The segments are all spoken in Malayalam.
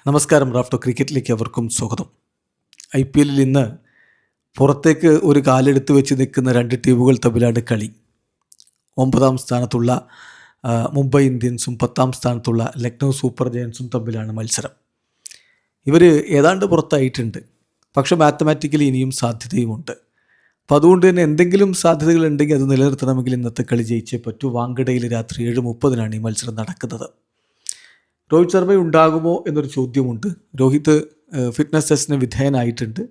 നമസ്കാരം. റാഫ്റ്റോ ക്രിക്കറ്റിലേക്ക് അവർക്കും സ്വാഗതം. IPL ഇന്ന് പുറത്തേക്ക് ഒരു കാലെടുത്ത് വെച്ച് നിൽക്കുന്ന രണ്ട് ടീമുകൾ തമ്മിലാണ് കളി. 9ാം സ്ഥാനത്തുള്ള മുംബൈ ഇന്ത്യൻസും 10ാം സ്ഥാനത്തുള്ള ലക്നൗ സൂപ്പർ ജയൻസും തമ്മിലാണ് മത്സരം. ഇവർ ഏതാണ്ട് പുറത്തായിട്ടുണ്ട്, പക്ഷേ മാത്തമാറ്റിക്കലി ഇനിയും സാധ്യതയുമുണ്ട്. അപ്പോൾ അതുകൊണ്ട് തന്നെ എന്തെങ്കിലും സാധ്യതകളുണ്ടെങ്കിൽ അത് നിലനിർത്തണമെങ്കിൽ ഇന്നത്തെ കളി ജയിച്ചേ പറ്റൂ. വാങ്കഡയിൽ രാത്രി 7:30 ഈ മത്സരം നടക്കുന്നത്. രോഹിത് ശർമ്മ ഉണ്ടാകുമോ എന്നൊരു ചോദ്യമുണ്ട്. രോഹിത് ഫിറ്റ്നസ് ടെസ്റ്റിന് വിധേയനായിട്ടുണ്ട്.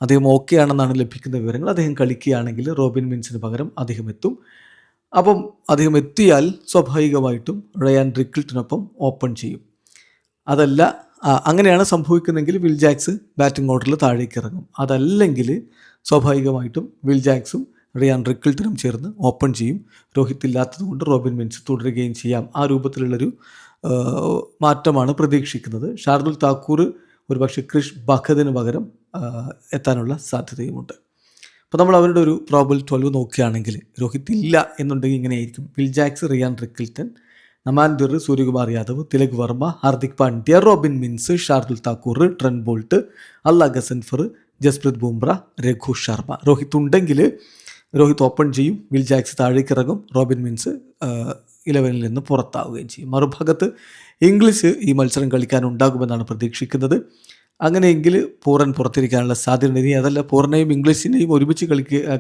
അദ്ദേഹം ഓക്കെ ആണെന്നാണ് ലഭിക്കുന്ന വിവരങ്ങൾ. അദ്ദേഹം കളിക്കുകയാണെങ്കിൽ റോബിൻ മിൻസിന് പകരം അദ്ദേഹം എത്തും. അപ്പം അദ്ദേഹം എത്തിയാൽ സ്വാഭാവികമായിട്ടും റയാൻ റിക്കിൾട്ടനൊപ്പം ഓപ്പൺ ചെയ്യും. അതല്ല, അങ്ങനെയാണ് സംഭവിക്കുന്നതെങ്കിൽ വിൽ ജാക്സ് ബാറ്റിംഗ് ഓർഡറിൽ താഴേക്ക് ഇറങ്ങും. അതല്ലെങ്കിൽ സ്വാഭാവികമായിട്ടും വിൽ ജാക്സും റയാൻ റിക്കിൾട്ടനും ചേർന്ന് ഓപ്പൺ ചെയ്യും. രോഹിത് ഇല്ലാത്തതുകൊണ്ട് റോബിൻ മിൻസ് തുടരുകയും ചെയ്യാം. ആ രൂപത്തിലുള്ളൊരു മാറ്റമാണ് പ്രതീക്ഷിക്കുന്നത്. ഷാർദുൽ താക്കൂർ ഒരുപക്ഷെ ക്രിഷ് ബഖദിന് പകരം എത്താനുള്ള സാധ്യതയുമുണ്ട്. അപ്പോൾ നമ്മൾ അവരുടെ ഒരു പ്രോബബിൾ 12 നോക്കുകയാണെങ്കിൽ രോഹിത് ഇല്ല എന്നുണ്ടെങ്കിൽ ഇങ്ങനെയായിരിക്കും: will jacks, Riyan റിക്കിൾട്ടൻ, നമാൻദിർ, Suryakumar Yadav, Tilak Varma, Hardik Pandya, Robin mince, Shardul Thakur, Trent Boult, അല്ല ഗസൻഫർ, ജസ്പ്രീത് ബുംറ, രഘു ശർമ്മ. രോഹിത് ഉണ്ടെങ്കിൽ രോഹിത് ഓപ്പൺ ചെയ്യും, വിൽ ജാക്സ് താഴേക്ക് ഇറങ്ങും, റോബിൻ മിൻസ് 11 നിന്ന് പുറത്താവുകയും ചെയ്യും. മറുഭാഗത്ത് ഇംഗ്ലീഷ് ഈ മത്സരം കളിക്കാനുണ്ടാകുമെന്നാണ് പ്രതീക്ഷിക്കുന്നത്. അങ്ങനെയെങ്കിൽ പൂറൻ പുറത്തിരിക്കാനുള്ള സാധ്യത. ഇനി അതല്ല, പൂർണ്ണയും ഇംഗ്ലീഷിനെയും ഒരുമിച്ച്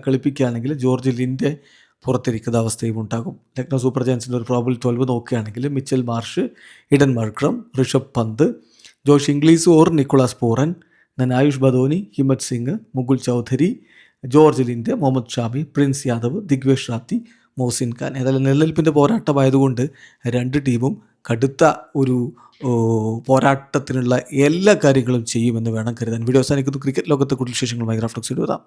കളിപ്പിക്കുകയാണെങ്കിൽ ജോർജ് ലിൻഡെ പുറത്തിരിക്കുന്ന അവസ്ഥയും ഉണ്ടാകും. ലക്നൗ സൂപ്പർ ജയൻസിൻ്റെ ഒരു പ്രോബബിൾ 12 നോക്കുകയാണെങ്കിൽ Mitchell Marsh, Aiden Markram, Rishabh Pant, Josh Inglis or Nicholas Pooran, Ayush Badoni, Himmat Singh, Mukul Choudhary, George Linde, Mohammed Shami, Prince Yadav, Digvesh Rathi, Mohsin Khan. ഏതായാലും നിലനിൽപ്പിൻ്റെ പോരാട്ടമായതുകൊണ്ട് രണ്ട് ടീമും കടുത്ത ഒരു പോരാട്ടത്തിനുള്ള എല്ലാ കാര്യങ്ങളും ചെയ്യുമെന്ന് വേണം കരുതാൻ. വീഡിയോ അവസാനിക്കുന്നു. ക്രിക്കറ്റ് ലോകത്തെ കൂടുതൽ വിശേഷങ്ങളുമായി റാഫ്റ്റോക്സ് എഴുതാം.